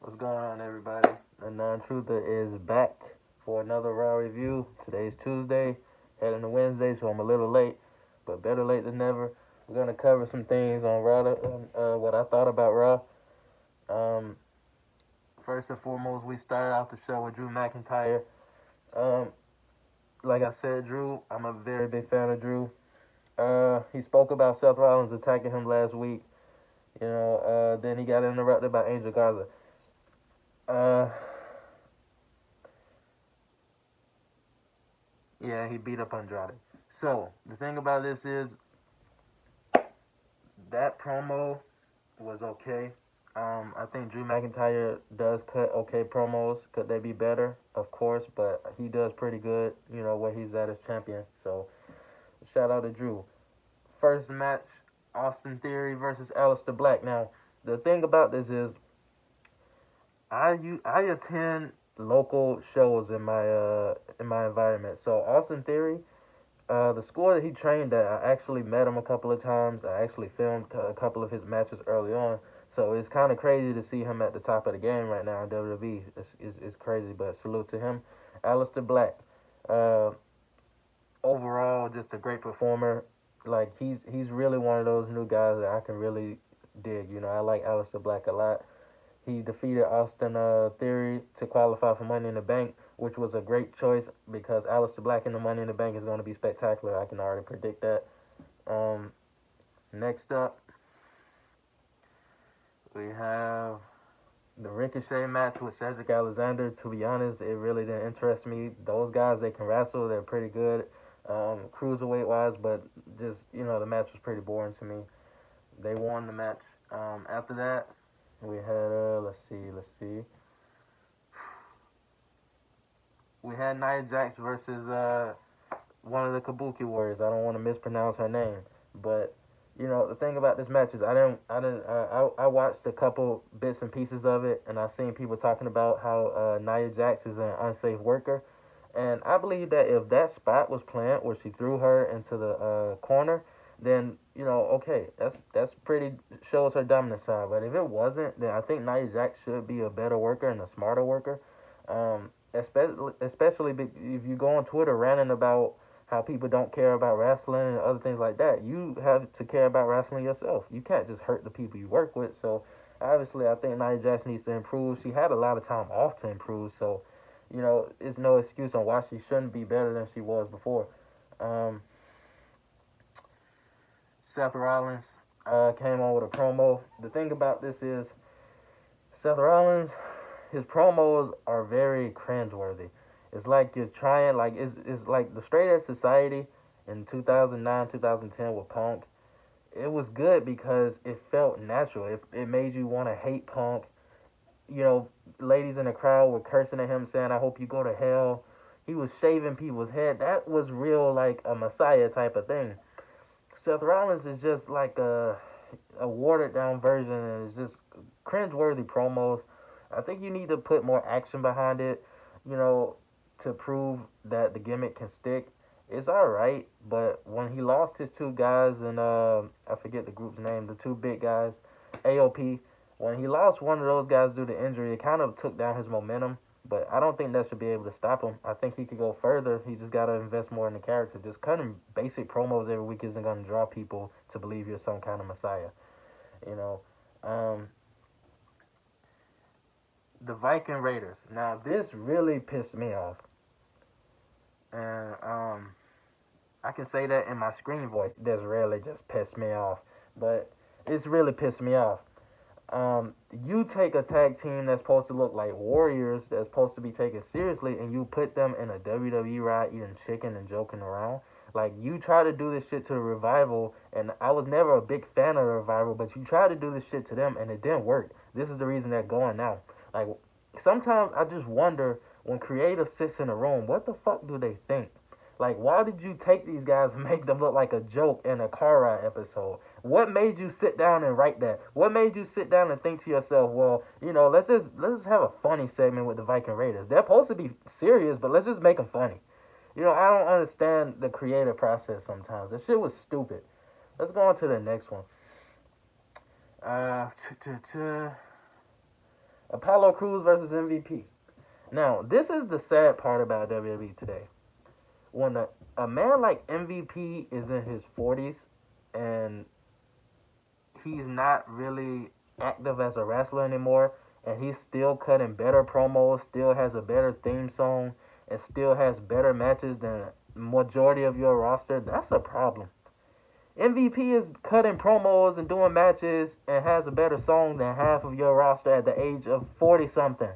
What's going on, everybody? The Non-Truther is back for another RAW review. Today's Tuesday, heading to Wednesday, so I'm a little late, but better late than never. We're gonna cover some things on Raw, what I thought about Raw. Um, First and foremost, we started off the show with Drew McIntyre. Um, like I said, Drew, I'm a very big fan of Drew. He spoke about Seth Rollins attacking him last week. Then he got interrupted by Angel Garza. Uh, Yeah, he beat up Andrade. So the thing about this is that promo was okay. I think Drew McIntyre does cut okay promos. Could they be better? Of course, but he does pretty good. Where he's at as champion. So shout out to Drew. First match: Austin Theory versus Aleister Black. Now the thing about this is I attend local shows in my environment. So Austin Theory, the school that he trained at, I actually met him a couple of times. I actually filmed a couple of his matches early on. So it's kind of crazy to see him at the top of the game right now in WWE. It's crazy, but salute to him. Aleister Black, uh, overall, just a great performer. Like he's really one of those new guys that I can really dig. I like Aleister Black a lot. He defeated Austin Theory to qualify for Money in the Bank, which was a great choice because Aleister Black in the Money in the Bank is going to be spectacular. I can already predict that. Um, Next up, we have the Ricochet match with Cedric Alexander. To be honest, it really didn't interest me. Those guys, they can wrestle. They're pretty good, cruiserweight-wise, but just, the match was pretty boring to me. They won the match. After that, we had, let's see. We had Nia Jax versus one of the Kabuki Warriors. I don't want to mispronounce her name, but the thing about this match is I watched a couple bits and pieces of it, and I seen people talking about how Nia Jax is an unsafe worker, and I believe that if that spot was planned where she threw her into the corner, then okay, that's pretty shows her dominant side. But if it wasn't, then I think Nia Jax should be a better worker and a smarter worker. Especially if you go on Twitter ranting about how people don't care about wrestling and other things like that. You have to care about wrestling yourself. You can't just hurt the people you work with. So obviously, I think Nia Jax needs to improve. She had a lot of time off to improve, so it's no excuse on why she shouldn't be better than she was before. Um, Seth Rollins came on with a promo. The thing about this is Seth Rollins, his promos are very cringeworthy. It's like you're trying, like it's like the Straight Edge Society in 2009, 2010 with Punk. It was good because it felt natural. It made you want to hate Punk. Ladies in the crowd were cursing at him, saying, "I hope you go to hell." He was shaving people's head. That was real, like a Messiah type of thing. Seth Rollins is just like a watered down version, and it's just cringeworthy promos. I think you need to put more action behind it, you know, to prove that the gimmick can stick. It's all right, but when he lost his two guys, and I forget the group's name, the two big guys, AOP, when he lost one of those guys due to injury, it kind of took down his momentum. But I don't think that should be able to stop him. I think he could go further. He just got to invest more in the character. Just cutting basic promos every week isn't going to draw people to believe you're some kind of messiah. You know, um, the Viking Raiders. Now, this really pissed me off. And I can say that in my screen voice. This really just pissed me off. But it's really pissed me off. You take a tag team that's supposed to look like warriors, that's supposed to be taken seriously, and you put them in a WWE ride eating chicken and joking around. Like, you try to do this shit to the Revival, and I was never a big fan of the Revival, but you try to do this shit to them, and it didn't work. This is the reason they're going now. Like, sometimes I just wonder, when creative sits in a room, what the fuck do they think? Like, why did you take these guys and make them look like a joke in a car ride episode? What made you sit down and write that? What made you sit down and think to yourself, well, let's just have a funny segment with the Viking Raiders. They're supposed to be serious, but let's just make them funny. I don't understand the creative process sometimes. The shit was stupid. Let's go on to the next one. Uh, Apollo Crews versus MVP. Now, this is the sad part about WWE today. When a man like MVP is in his 40s and he's not really active as a wrestler anymore, and he's still cutting better promos, still has a better theme song, and still has better matches than majority of your roster, that's a problem. MVP is cutting promos and doing matches and has a better song than half of your roster at the age of 40 something.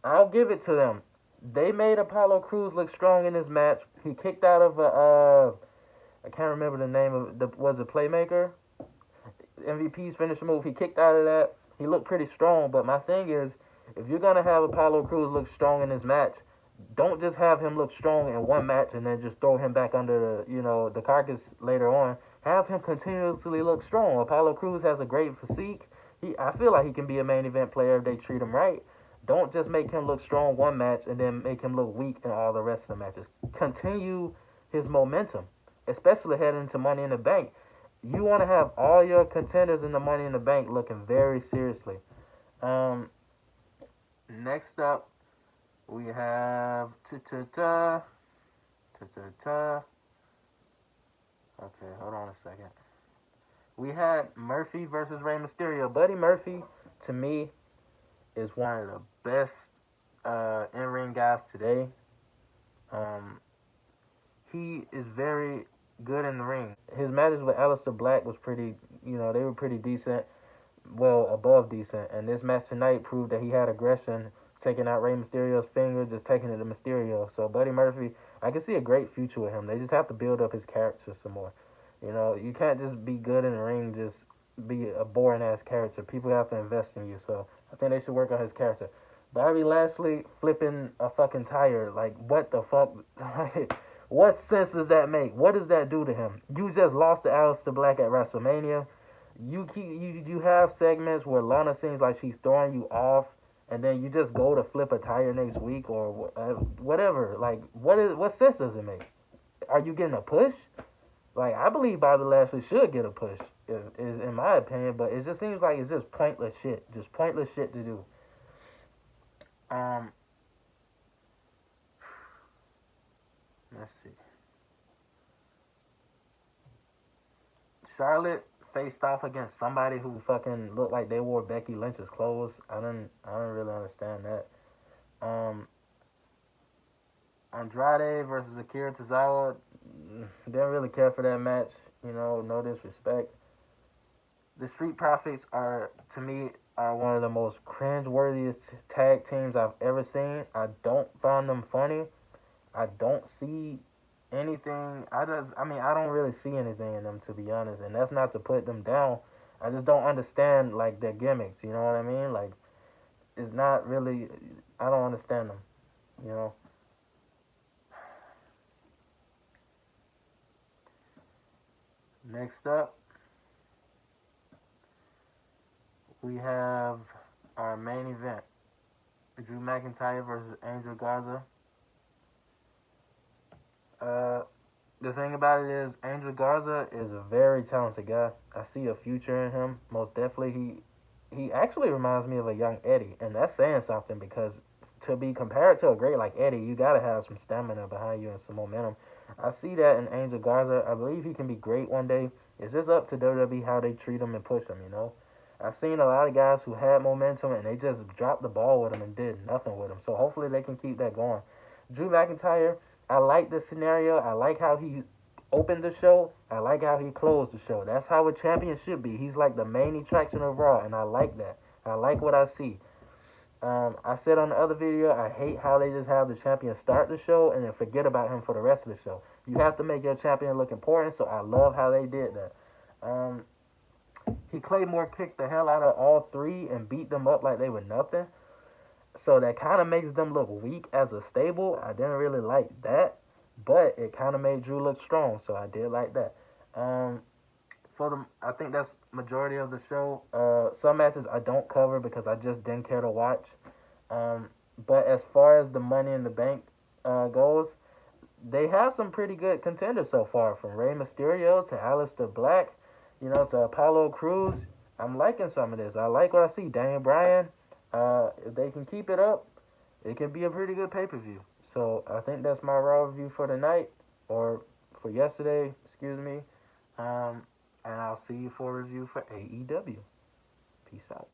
I'll give it to them. They made Apollo Crews look strong in this match. He kicked out of a I can't remember the name of the was it Playmaker? MVP's finisher move. He kicked out of that. He looked pretty strong, but my thing is, if you're gonna have Apollo Crews look strong in this match, don't just have him look strong in one match and then just throw him back under the carcass later on. Have him continuously look strong. Apollo Crews has a great physique. I feel like he can be a main event player if they treat him right. Don't just make him look strong one match and then make him look weak in all the rest of the matches. Continue his momentum, especially heading into Money in the Bank. You want to have all your contenders in the Money in the Bank looking very seriously. Next up, we have Okay, hold on a second. We had Murphy versus Rey Mysterio. Buddy Murphy, to me, is one of the best in-ring guys today. He is very good in the ring. His matches with Aleister Black was pretty, they were pretty decent, well, above decent. And this match tonight proved that he had aggression, taking out Rey Mysterio's finger, just taking it to Mysterio. So Buddy Murphy, I can see a great future with him. They just have to build up his character some more. You can't just be good in the ring, just be a boring ass character. People have to invest in you. So I think they should work on his character. Bobby Lashley flipping a fucking tire. Like, what the fuck? What sense does that make? What does that do to him? You just lost to Aleister Black at WrestleMania. You have segments where Lana seems like she's throwing you off, and then you just go to flip a tire next week or whatever. Like, what sense does it make? Are you getting a push? Like, I believe Bobby Lashley should get a push, is in my opinion, but it just seems like it's just pointless shit. Just pointless shit to do. Let's see. Charlotte faced off against somebody who fucking looked like they wore Becky Lynch's clothes. I don't really understand that. Andrade versus Akira Tozawa. Didn't really care for that match. No disrespect. The Street Profits to me, one of the most cringe-worthiest tag teams I've ever seen. I don't find them funny. I don't see anything. I don't really see anything in them, to be honest. And that's not to put them down. I just don't understand, like, their gimmicks. You know what I mean? Like, it's not really. I don't understand them. Next up, we have our main event: Drew McIntyre versus Angel Garza. The thing about it is, Angel Garza is a very talented guy. I see a future in him. Most definitely, he actually reminds me of a young Eddie, and that's saying something because to be compared to a great like Eddie, you gotta have some stamina behind you and some momentum. I see that in Angel Garza. I believe he can be great one day. It's just up to WWE how they treat him and push him. I've seen a lot of guys who had momentum and they just dropped the ball with him and did nothing with him. So hopefully they can keep that going. Drew McIntyre, I like the scenario. I like how he opened the show. I like how he closed the show. That's how a champion should be. He's like the main attraction of Raw, and I like that. I like what I see. I said on the other video, I hate how they just have the champion start the show and then forget about him for the rest of the show. You have to make your champion look important, so I love how they did that. Claymore kicked the hell out of all three and beat them up like they were nothing. So that kind of makes them look weak as a stable. I didn't really like that, but it kind of made Drew look strong, so I did like that. I think that's majority of the show. Some matches I don't cover because I just didn't care to watch. But as far as the Money in the Bank goes, they have some pretty good contenders so far, from Rey Mysterio to Aleister Black, to Apollo Crews. I'm liking some of this. I like what I see. Daniel Bryan, If they can keep it up, it can be a pretty good pay-per-view. So I think that's my Raw review for tonight, or for yesterday, excuse me. And I'll see you for a review for AEW. Peace out.